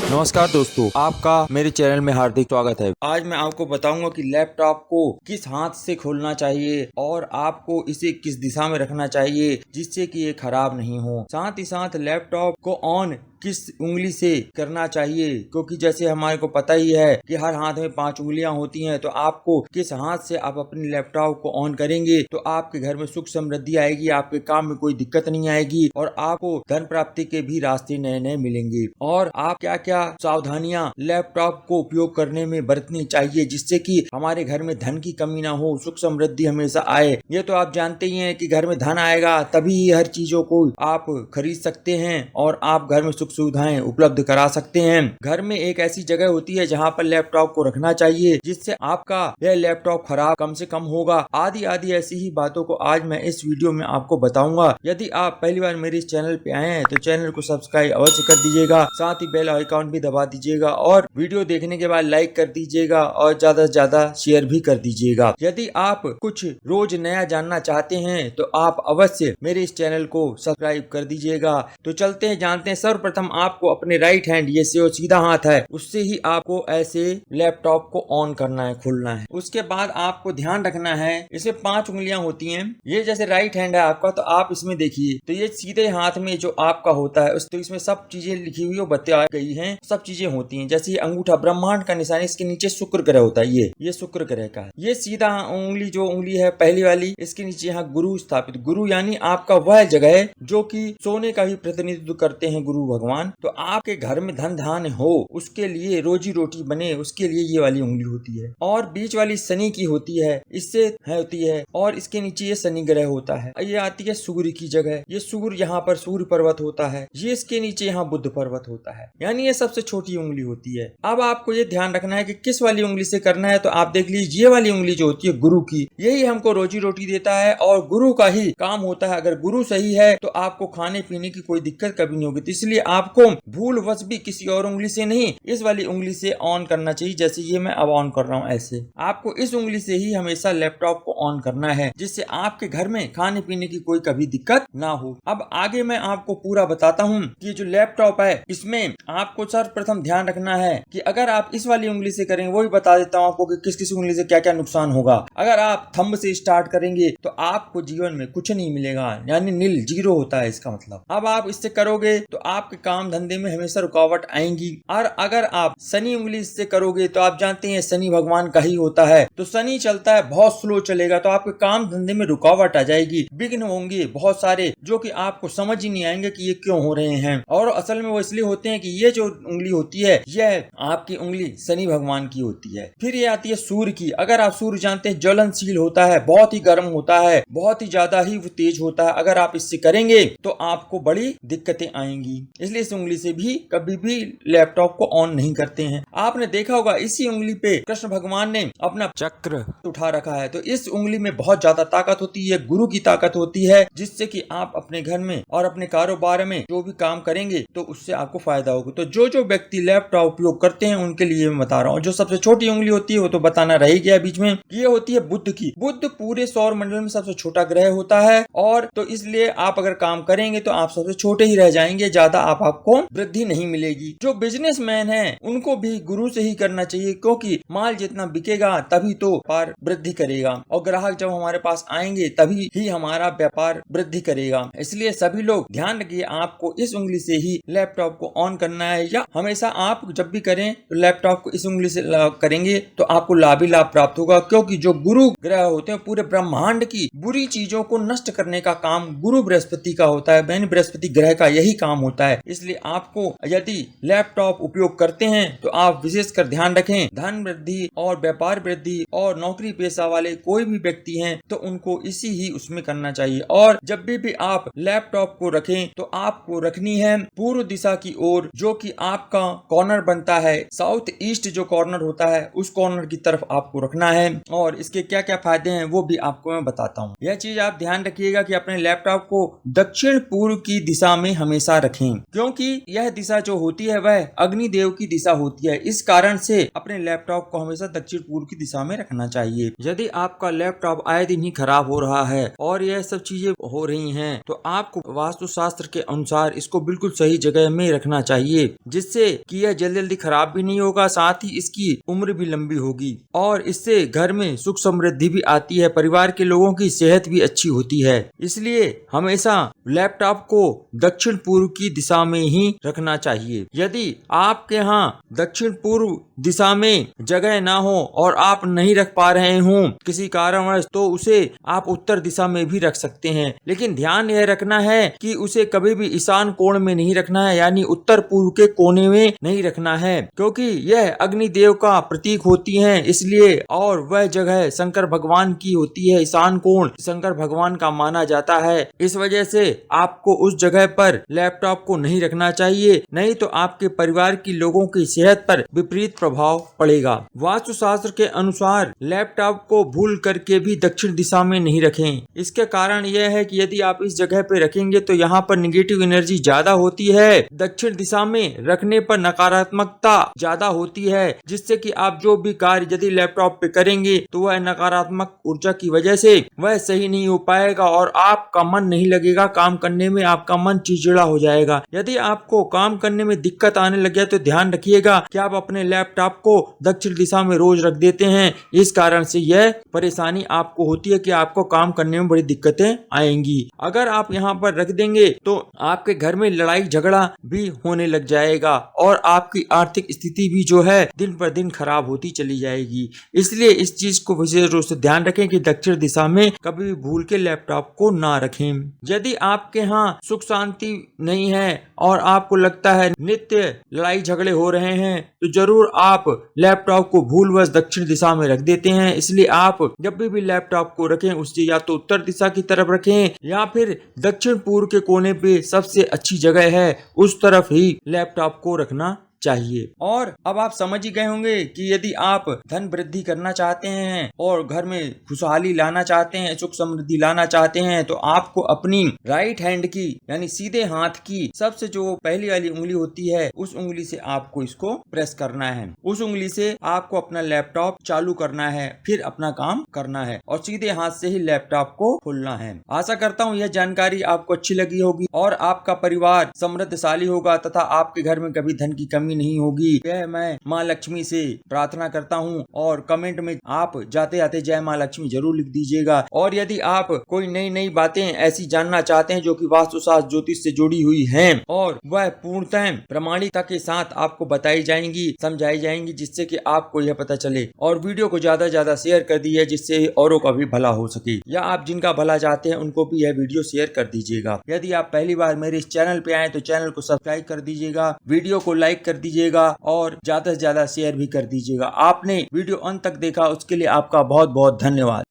नमस्कार दोस्तों, आपका मेरे चैनल में हार्दिक स्वागत है। आज मैं आपको बताऊंगा कि लैपटॉप को किस हाथ से खोलना चाहिए और आपको इसे किस दिशा में रखना चाहिए जिससे कि ये खराब नहीं हो। साथ ही साथ लैपटॉप को ऑन किस उंगली से करना चाहिए, क्योंकि जैसे हमारे को पता ही है कि हर हाथ में 5 उंगलियां होती हैं। तो आपको किस हाथ से आप अपने लैपटॉप को ऑन करेंगे तो आपके घर में सुख समृद्धि आएगी, आपके काम में कोई दिक्कत नहीं आएगी और आपको धन प्राप्ति के भी रास्ते नए नए मिलेंगे। और आप क्या क्या सावधानियां लैपटॉप को उपयोग करने में बरतनी चाहिए जिससे कि हमारे घर में धन की कमी ना हो, सुख समृद्धि हमेशा आए। ये तो आप जानते ही हैं कि घर में धन आएगा तभी हर चीजों को आप खरीद सकते हैं और आप घर में सुख सुविधाएं उपलब्ध करा सकते हैं। घर में एक ऐसी जगह होती है जहां पर लैपटॉप को रखना चाहिए जिससे आपका यह लैपटॉप खराब कम से कम होगा। आदि आदि ऐसी ही बातों को आज मैं इस वीडियो में आपको बताऊंगा। यदि आप पहली बार मेरे इस चैनल पे आए हैं तो चैनल को सब्सक्राइब अवश्य कर दीजिएगा, साथ ही बेल आइकॉन भी दबा दीजिएगा और वीडियो देखने के बाद लाइक कर दीजिएगा और ज्यादा से ज्यादा शेयर भी कर दीजिएगा। यदि आप कुछ रोज नया जानना चाहते हैं तो आप अवश्य मेरे इस चैनल को सब्सक्राइब कर दीजिएगा। तो चलते हैं, जानते हैं। सर्वप्रथम आपको अपने राइट हैंड, ये जो सीधा हाथ है, उससे ही आपको ऐसे लैपटॉप को ऑन करना है, खोलना है। उसके बाद आपको ध्यान रखना है, इसमें 5 उंगलियां होती हैं। ये जैसे राइट हैंड है आपका, तो आप इसमें देखिए तो ये सीधे हाथ में जो आपका होता है तो इसमें सब चीजें लिखी हुई बता गई हैं, सब चीजें होती हैं। जैसे ये अंगूठा ब्रह्मांड का निशान, इसके नीचे शुक्र ग्रह होता है, ये शुक्र ग्रह का है। ये सीधा उंगली जो उंगली है पहली वाली, इसके नीचे यहाँ गुरु स्थापित। गुरु यानी आपका वह जगह है जो कि सोने का भी प्रतिनिधित्व करते हैं गुरु भगवान। तो आपके घर में धन धान्य हो, उसके लिए रोजी रोटी बने, उसके लिए ये वाली उंगली होती है। और बीच वाली शनि की होती है, इससे होती है। और इसके नीचे ये शनि ग्रह होता है। ये आती है सूर्य की जगह, ये सूर्य यहाँ पर सूर्य पर्वत होता है। ये इसके नीचे यहाँ बुध पर्वत होता है, यानी ये सबसे छोटी उंगली होती है। अब आपको ये ध्यान रखना है कि किस वाली उंगली से करना है। तो आप देख लीजिए, ये वाली उंगली जो होती है गुरु की, यही हमको रोजी रोटी देता है और गुरु का ही काम होता है। अगर गुरु सही है तो आपको खाने पीने की कोई दिक्कत कभी नहीं होगी। तो इसलिए आपको भूलवश भी किसी और उंगली से नहीं, इस वाली उंगली से ऑन करना चाहिए। जैसे ये मैं अब ऑन कर रहा हूँ, ऐसे आपको इस उंगली से ही हमेशा लैपटॉप को ऑन करना है जिससे आपके घर में खाने पीने की कोई कभी दिक्कत ना हो। अब आगे मैं आपको पूरा बताता हूँ कि जो लैपटॉप है इसमें आपको सर्वप्रथम ध्यान रखना है कि अगर आप इस वाली उंगली से करेंगे, वो भी बता देता हूँ आपको कि किस किस उंगली से क्या क्या नुकसान होगा। अगर आप थंब से स्टार्ट करेंगे तो आपको जीवन में कुछ नहीं मिलेगा, यानी नील, जीरो होता है इसका मतलब। अब आप इससे करोगे तो आपके काम धंधे में हमेशा रुकावट आएंगी। और अगर आप शनि उंगली से करोगे तो आप जानते हैं शनि भगवान का ही होता है, तो शनि चलता है बहुत स्लो चलेगा, तो आपके काम धंधे में रुकावट आ जाएगी, विघ्न होंगे बहुत सारे जो कि आपको समझ ही नहीं आएंगे कि ये क्यों हो रहे हैं। और असल में वो इसलिए होते हैं कि ये जो उंगली होती है यह आपकी उंगली शनि भगवान की होती है। फिर ये आती है सूर्य की। अगर आप सूर्य जानते हैं ज्वलनशील होता है, बहुत ही गर्म होता है, बहुत ही ज्यादा ही तेज होता है। अगर आप इससे करेंगे तो आपको बड़ी दिक्कतें आएंगी, इसलिए इस उंगली से भी कभी भी लैपटॉप को ऑन नहीं करते हैं। आपने देखा होगा इसी उंगली पे कृष्ण भगवान ने अपना चक्र उठा रखा है। तो इस उंगली में बहुत ज्यादा ताकत होती है, गुरु की ताकत होती है, जिससे कि आप अपने घर में और अपने कारोबार में जो भी काम करेंगे तो उससे आपको फायदा होगा। तो जो जो व्यक्ति लैपटॉप उपयोग करते हैं उनके लिए मैं बता रहा हूँ। जो सबसे छोटी उंगली होती है वो तो बताना रह ही गया बीच में, ये होती है बुध की। बुध पूरे सौर मंडल में सबसे छोटा ग्रह होता है और तो इसलिए आप अगर काम करेंगे तो आप सबसे छोटे ही रह जाएंगे, ज्यादा आपको वृद्धि नहीं मिलेगी। जो बिजनेसमैन है उनको भी गुरु से ही करना चाहिए, क्योंकि माल जितना बिकेगा तभी तो व्यापार वृद्धि करेगा और ग्राहक जब हमारे पास आएंगे तभी ही हमारा व्यापार वृद्धि करेगा। इसलिए सभी लोग ध्यान रखिए, आपको इस उंगली से ही लैपटॉप को ऑन करना है, या हमेशा आप जब भी करें तो लैपटॉप को इस उंगली से करेंगे तो आपको लाभ ही लाभ प्राप्त होगा। क्योंकि जो गुरु ग्रह होते हैं पूरे ब्रह्मांड की बुरी चीजों को नष्ट करने का काम गुरु बृहस्पति का होता है, बृहस्पति ग्रह का यही काम होता है। इसलिए आपको यदि लैपटॉप उपयोग करते हैं तो आप विशेषकर ध्यान रखें, धन वृद्धि और व्यापार वृद्धि और नौकरी पेशा वाले कोई भी व्यक्ति हैं तो उनको इसी ही उसमें करना चाहिए। और जब भी आप लैपटॉप को रखें तो आपको रखनी है पूर्व दिशा की ओर, जो कि आपका कॉर्नर बनता है। साउथ ईस्ट जो कॉर्नर होता है उस कॉर्नर की तरफ आपको रखना है। और इसके क्या क्या फायदे हैं वो भी आपको मैं बताता हूँ। यह चीज आप ध्यान रखिएगा कि अपने लैपटॉप को दक्षिण पूर्व की दिशा में हमेशा रखें, क्योंकि यह दिशा जो होती है वह अग्निदेव की दिशा होती है। इस कारण से अपने लैपटॉप को हमेशा दक्षिण पूर्व की दिशा में रखना चाहिए। यदि आपका लैपटॉप आए दिन ही खराब हो रहा है और यह सब चीजें हो रही हैं, तो आपको वास्तुशास्त्र के अनुसार इसको बिल्कुल सही जगह में रखना चाहिए, जिससे कि यह जल्दी जल्दी खराब भी नहीं होगा, साथ ही इसकी उम्र भी लंबी होगी और इससे घर में सुख समृद्धि भी आती है, परिवार के लोगों की सेहत भी अच्छी होती है। इसलिए हमेशा लैपटॉप को दक्षिण पूर्व की दिशा में ही रखना चाहिए। यदि आपके यहाँ दक्षिण पूर्व दिशा में जगह ना हो और आप नहीं रख पा रहे हो किसी कारणवश, तो उसे आप उत्तर दिशा में भी रख सकते हैं। लेकिन ध्यान यह रखना है कि उसे कभी भी ईशान कोण में नहीं रखना है, यानी उत्तर पूर्व के कोने में नहीं रखना है, क्योंकि यह अग्निदेव का प्रतीक होती है इसलिए, और वह जगह शंकर भगवान की होती है। ईशान कोण शंकर भगवान का माना जाता है। इस वजह से आपको उस जगह पर लैपटॉप को नहीं रखना चाहिए, नहीं तो आपके परिवार की लोगों की सेहत पर विपरीत प्रभाव पड़ेगा। वास्तुशास्त्र के अनुसार लैपटॉप को भूल करके भी दक्षिण दिशा में नहीं रखें। इसके कारण यह है कि यदि आप इस जगह पे रखेंगे तो यहाँ पर निगेटिव एनर्जी ज्यादा होती है। दक्षिण दिशा में रखने पर नकारात्मकता ज्यादा होती है, जिससे कि आप जो भी कार्य यदि लैपटॉप पे करेंगे तो वह नकारात्मक ऊर्जा की वजह से वह सही नहीं हो पाएगा और आपका मन नहीं लगेगा काम करने में, आपका मन चिड़चिड़ा हो जाएगा। यदि आपको काम करने में दिक्कत आने लगे तो ध्यान रखिएगा कि आप अपने लैपटॉप को दक्षिण दिशा में रोज रख देते हैं। इस कारण से यह परेशानी आपको होती है कि आपको काम करने में बड़ी दिक्कतें आएंगी। अगर आप यहाँ पर रख देंगे तो आपके घर में लड़ाई झगड़ा भी होने लग जाएगा और आपकी आर्थिक स्थिति भी जो है दिन पर दिन खराब होती चली जाएगी। इसलिए इस चीज को विशेष रूप से ध्यान रखें कि दक्षिण दिशा में कभी भी भूल के लैपटॉप को ना रखें। यदि आपके यहाँ सुख शांति नहीं है और आपको लगता है नित्य लड़ाई झगड़े हो रहे हैं, तो जरूर आप लैपटॉप को भूलवश दक्षिण दिशा में रख देते हैं। इसलिए आप जब भी लैपटॉप को रखें उससे या तो उत्तर दिशा की तरफ रखें या फिर दक्षिण पूर्व के कोने पे सबसे अच्छी जगह है उस तरफ ही लैपटॉप को रखना चाहिए। और अब आप समझ ही गए होंगे कि यदि आप धन वृद्धि करना चाहते हैं और घर में खुशहाली लाना चाहते हैं, सुख समृद्धि लाना चाहते हैं, तो आपको अपनी राइट हैंड की यानी सीधे हाथ की सबसे जो पहली वाली उंगली होती है उस उंगली से आपको इसको प्रेस करना है। उस उंगली से आपको अपना लैपटॉप चालू करना है, फिर अपना काम करना है और सीधे हाथ से ही लैपटॉप को खोलना है। आशा करता हूँ यह जानकारी आपको अच्छी लगी होगी और आपका परिवार समृद्धशाली होगा तथा आपके घर में कभी धन की कमी नहीं होगी। यह मैं माँ लक्ष्मी से प्रार्थना करता हूँ और कमेंट में आप जाते आते जय माँ लक्ष्मी जरूर लिख दीजिएगा। और यदि आप कोई नई नई बातें ऐसी जानना चाहते हैं जो कि वास्तुशास्त्र ज्योतिष से जुड़ी हुई हैं और वह पूर्णतः प्रमाणिकता के साथ आपको बताई जाएंगी, समझाई जाएंगी, जिससे कि आपको यह पता चले। और वीडियो को ज्यादा ज्यादा शेयर कर दीजिए जिससे औरों का भी भला हो सके, या आप जिनका भला चाहते हैं उनको भी यह वीडियो शेयर कर दीजिएगा। यदि आप पहली बार मेरे इस चैनल पे आए तो चैनल को सब्सक्राइब कर दीजिएगा, वीडियो को लाइक कर दीजिएगा और ज्यादा से ज्यादा शेयर भी कर दीजिएगा। आपने वीडियो अंत तक देखा उसके लिए आपका बहुत बहुत धन्यवाद।